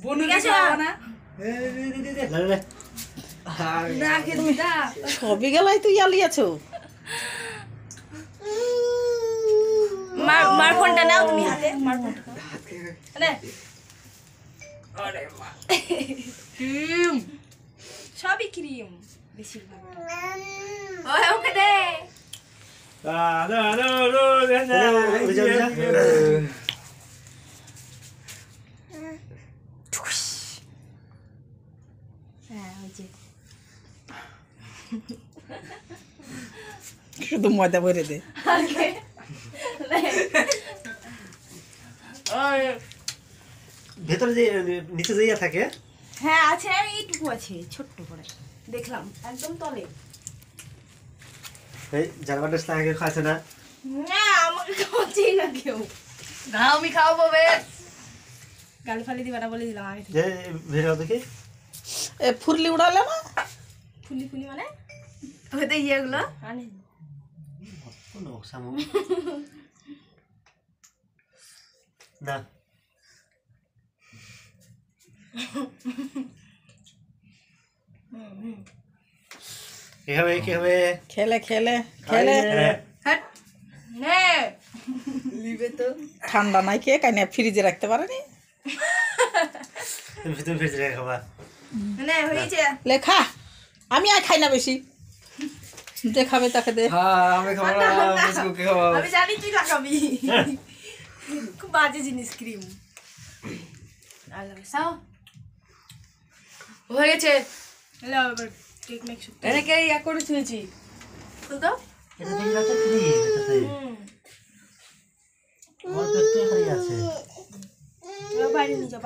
বনু কিছু হবে না না খেতে দা সবই গেলাই তুই আলিয়াছো মার ফোনটা নাও তুমি হাতে মার ফোনটা নে আরে মা ক্রিম সবই ক্রিম বেশিরভাগ ওই ওকে দে হ্যাঁ ওই যে শুধু ময়দা ভরে দে ভেতরে যে নিচে যাইয়া থাকে হ্যাঁ আছে এইটুকু আছে ছোট্ট করে দেখলাম একদম তলে এই জারবাটাস আগে খাচ্ছে না না আমাকে খাওয়াচ্ছেই না কেউ না আমি খাওয়াবো বে গাল ফালি দিবা না বলে দিলাম আগে থেকে যে ভিড় দেখি এ ফুরলি উড়ালে না ফুলি ফুলি মানে ওই তো ইয়েগুলো আনে কোনো সামু না কি হবে খেলে খেলে খেলে হট নে লিবে তো ঠান্ডা নাই কে কাইনা ফ্রিজে রাখতে পারেনি তুমি ভিতরে ফিরে রেখে খাবা নে হয়েছে লেখা আমি আর খাই না বেশি দেখাবে তাকে দে হ্যাঁ আমি খাবো না বিস্কুট খাবো আমি জানি তুই লাগাবি খুব বাজে জিনিস ক্রিম আল্লাহ সাও হয়ে গেছে হ্যালো এবার কেক মেক শুট এনেকে ইয়া করে থুয়েছি তো তো এটা দিলা তো ফ্রি এটাতে আমার তো একটু খালি আছে বাইরে নিয়ে যাও